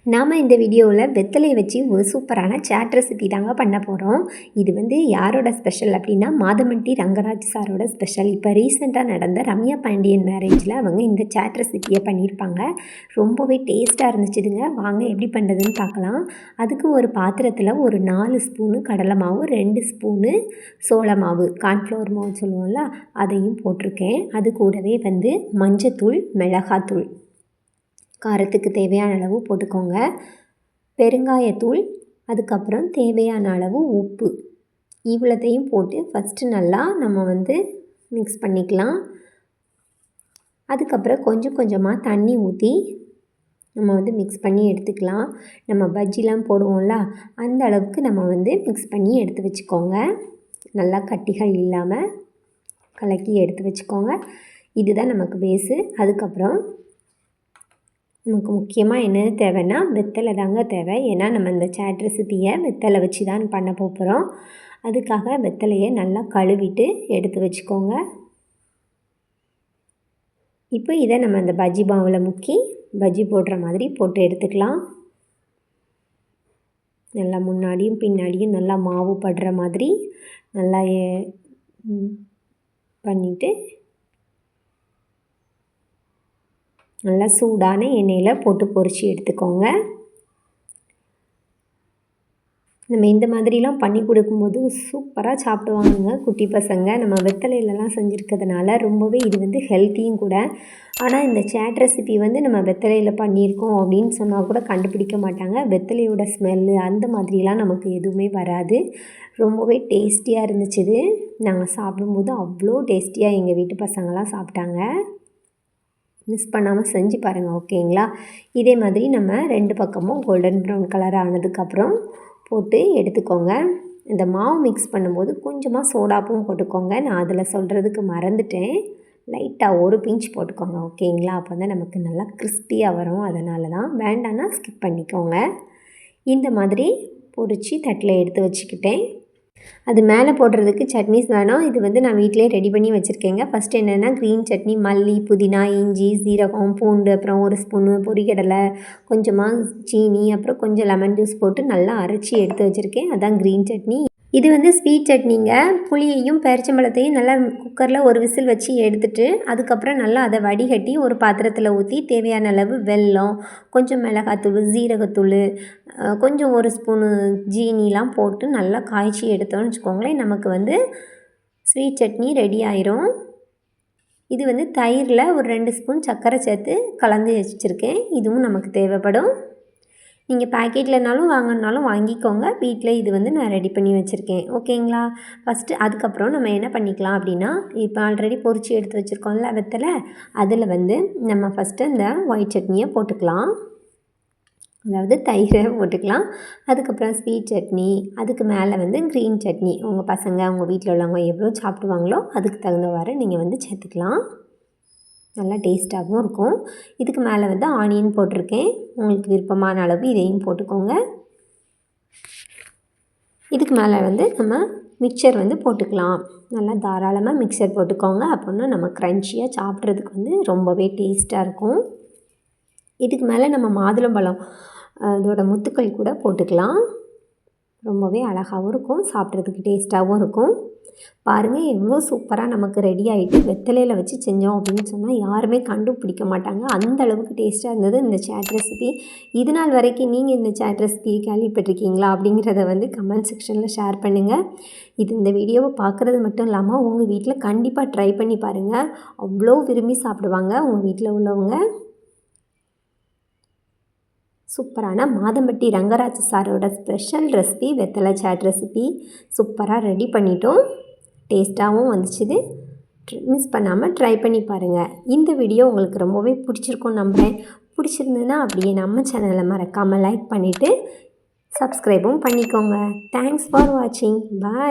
நாம் இந்த வீடியோவில் வெத்தலையை வச்சு ஒரு சூப்பரான சாட் ரெசிபி தாங்க பண்ண போகிறோம். இது வந்து யாரோட ஸ்பெஷல் அப்படின்னா மாதமட்டி ரங்கராஜ் சாரோட ஸ்பெஷல். இப்போ ரீசெண்டாக நடந்த ரம்யா பாண்டியன் மேரேஜில் அவங்க இந்த சாட் ரெசிபியை பண்ணியிருப்பாங்க. ரொம்பவே டேஸ்ட்டாக இருந்துச்சுதுங்க. வாங்க எப்படி பண்ணுறதுன்னு பார்க்கலாம். அதுக்கு ஒரு பாத்திரத்தில் ஒரு 4 ஸ்பூனு கடலை மாவு, 2 ஸ்பூனு சோள மாவு, கார்ன்ஃப்ளவர் மாவு சொல்லுவோம்ல, அதையும் போட்டிருக்கேன். அது கூடவே வந்து மஞ்சத்தூள், மிளகாத்தூள், காரத்துக்கு தேவையான அளவு போட்டுக்கோங்க, பெருங்காயத்தூள், அதுக்கப்புறம் தேவையான அளவு உப்பு, இவ்வளோத்தையும் போட்டு ஃபஸ்ட்டு நல்லா நம்ம வந்து மிக்ஸ் பண்ணிக்கலாம். அதுக்கப்புறம் கொஞ்சம் கொஞ்சமாக தண்ணி ஊற்றி நம்ம வந்து மிக்ஸ் பண்ணி எடுத்துக்கலாம். நம்ம பஜ்ஜிலாம் போடுவோம்ல, அந்த அளவுக்கு நம்ம வந்து மிக்ஸ் பண்ணி எடுத்து வச்சுக்கோங்க. நல்லா கட்டிகள் இல்லாமல் கலக்கி எடுத்து வச்சுக்கோங்க. இதுதான் நமக்கு பேஸு. அதுக்கப்புறம் நமக்கு முக்கியமாக என்ன தேவைன்னா வெத்தலை தாங்க தேவை. ஏன்னா நம்ம இந்த சாட் ரெசிபியை வெத்தலை வச்சு தான் பண்ண போகிறோம். அதுக்காக வெத்தலையை நல்லா கழுவிட்டு எடுத்து வச்சுக்கோங்க. இப்போ இதை நம்ம அந்த பஜ்ஜி மாவில் முக்கி பஜ்ஜி போடுற மாதிரி போட்டு எடுத்துக்கலாம். நல்லா முன்னாடியும் பின்னாடியும் நல்லா மாவு படுற மாதிரி நல்லா பண்ணிவிட்டு நல்லா சூடான எண்ணெயில் போட்டு பொரித்து எடுத்துக்கோங்க. நம்ம இந்த மாதிரிலாம் பண்ணி கொடுக்கும்போது சூப்பராக சாப்பிடுவாங்க குட்டி பசங்க. நம்ம வெத்தலையிலலாம் செஞ்சுருக்கிறதுனால ரொம்பவே இது வந்து ஹெல்த்தியும் கூட. ஆனால் இந்த சாட் ரெசிபி வந்து நம்ம வெத்தலையில் பண்ணியிருக்கோம் அப்படின்னு சொன்னால் கூட கண்டுபிடிக்க மாட்டாங்க. வெத்தலையோட ஸ்மெல்லு அந்த மாதிரிலாம் நமக்கு எதுவுமே வராது. ரொம்பவே டேஸ்டியாக இருந்துச்சு. நாங்கள் சாப்பிடும்போது அவ்வளோ டேஸ்டியாக எங்கள் வீட்டு பசங்களாம் சாப்பிட்டாங்க. மிஸ் பண்ணாமல் செஞ்சு பாருங்கள், ஓகேங்களா? இதே மாதிரி நம்ம 2 பக்கமும் கோல்டன் ப்ரௌன் கலர் ஆனதுக்கப்புறம் போட்டு எடுத்துக்கோங்க. இந்த மாவு மிக்ஸ் பண்ணும்போது கொஞ்சமாக சோடாப்பும் போட்டுக்கோங்க. நான் அதில் சொல்கிறதுக்கு மறந்துட்டேன். லைட்டாக ஒரு பிஞ்ச் போட்டுக்கோங்க, ஓகேங்களா? அப்போ தான் நமக்கு நல்லா கிறிஸ்பியாக வரும். அதனால தான். வேண்டான்னா ஸ்கிப் பண்ணிக்கோங்க. இந்த மாதிரி பொரித்து தட்டில் எடுத்து வச்சுக்கிட்டேன். அது மேலே போடுறதுக்கு சட்னிஸ் வேணும். இது வந்து நான் வீட்டிலே ரெடி பண்ணி வச்சுருக்கேங்க. ஃபஸ்ட்டு என்னென்னா க்ரீன் சட்னி, மல்லி, புதினா, இஞ்சி, சீரகம், பூண்டு, அப்புறம் 1 ஸ்பூனு பொரிகடலை, கொஞ்சமாக சீனி, அப்புறம் கொஞ்சம் லெமன் ஜூஸ் போட்டு நல்லா அரைச்சி எடுத்து வச்சுருக்கேன். அதான் க்ரீன் சட்னி. இது வந்து ஸ்வீட் சட்னிங்க. புளியையும் பேரிச்சம்பழத்தையும் நல்லா குக்கரில் ஒரு விசில் வச்சு எடுத்துட்டு அதுக்கப்புறம் நல்லா அதை வடிகட்டி ஒரு பாத்திரத்தில் ஊற்றி தேவையான அளவு வெல்லம், கொஞ்சம் மிளகாத்தூள், ஜீரகத்தூள், கொஞ்சம் 1 ஸ்பூனு ஜீனிலாம் போட்டு நல்லா காய்ச்சி எடுத்தோம்னு வச்சுக்கோங்களேன், நமக்கு வந்து ஸ்வீட் சட்னி ரெடி ஆயிரும். இது வந்து தயிரில் ஒரு 2 ஸ்பூன் சர்க்கரை சேர்த்து கலந்து வச்சுருக்கேன். இதுவும் நமக்கு தேவைப்படும். நீங்கள் பேக்கெட்லனாலும் வாங்கினாலும் வாங்கிக்கோங்க. வீட்டில் இது வந்து நான் ரெடி பண்ணி வச்சுருக்கேன், ஓகேங்களா? ஃபஸ்ட்டு அதுக்கப்புறம் நம்ம என்ன பண்ணிக்கலாம் அப்படின்னா, இப்போ ஆல்ரெடி பொரித்து எடுத்து வச்சுருக்கோம்ல வெத்தலை, அதில் வந்து நம்ம ஃபஸ்ட்டு இந்த ஒயிட் சட்னியை போட்டுக்கலாம். அதாவது தயிரை போட்டுக்கலாம். அதுக்கப்புறம் ஸ்வீட் சட்னி, அதுக்கு மேலே வந்து க்ரீன் சட்னி. உங்கள் பசங்க உங்கள் வீட்டில் உள்ளவங்க எவ்வளோ சாப்பிடுவாங்களோ அதுக்கு தகுந்தவாறு நீங்கள் வந்து சேர்த்துக்கலாம். நல்லா டேஸ்ட்டாகவும் இருக்கும். இதுக்கு மேலே வந்து ஆனியன் போட்டிருக்கேன். உங்களுக்கு விருப்பமான அளவு இதையும் போட்டுக்கோங்க. இதுக்கு மேலே வந்து நம்ம மிக்சர் வந்து போட்டுக்கலாம். நல்லா தாராளமாக மிக்சர் போட்டுக்கோங்க. அப்படின்னா நம்ம க்ரன்ச்சியாக சாப்பிட்றதுக்கு வந்து ரொம்பவே டேஸ்ட்டாக இருக்கும். இதுக்கு மேலே நம்ம மாதுளம்பழம் அதோட முத்துக்கள் கூட போட்டுக்கலாம். ரொம்பவே அழகாகவும் இருக்கும், சாப்பிட்றதுக்கு டேஸ்ட்டாகவும் இருக்கும். பாருங்கள் எவ்வளோ சூப்பராக நமக்கு ரெடி ஆகிட்டு. வெத்தலையில் வச்சு செஞ்சோம் அப்படின்னு சொன்னால் யாருமே கண்டுபிடிக்க மாட்டாங்க. அந்த அளவுக்கு டேஸ்ட்டாக இருந்தது இந்த சாட் ரெசிபி. இது நாள் வரைக்கும் நீங்கள் இந்த சாட் ரெசிபி கேள்விப்பட்டிருக்கீங்களா அப்படிங்கிறத வந்து கமெண்ட் செக்ஷனில் ஷேர் பண்ணுங்கள். இந்த வீடியோவை பார்க்குறது மட்டும் இல்லாமல் உங்கள் வீட்டில் கண்டிப்பாக ட்ரை பண்ணி பாருங்கள். அவ்வளோ விரும்பி சாப்பிடுவாங்க உங்கள் வீட்டில் உள்ளவங்க. சூப்பரான மாதம்பட்டி ரங்கராஜ் சாரோட ஸ்பெஷல் ரெசிபி வெத்தலை சாட் ரெசிபி சூப்பராக ரெடி பண்ணிட்டோம். டேஸ்ட்டாகவும் வந்துச்சுது. மிஸ் பண்ணாமல் ட்ரை பண்ணி பாருங்கள். இந்த வீடியோ உங்களுக்கு ரொம்பவே பிடிச்சிருக்கும் நம்புகிறேன். பிடிச்சிருந்ததுன்னா அப்படியே நம்ம சேனலை மறக்காமல் லைக் பண்ணிவிட்டு சப்ஸ்கிரைபும் பண்ணிக்கோங்க. தேங்க்ஸ் ஃபார் வாட்சிங். பாய்.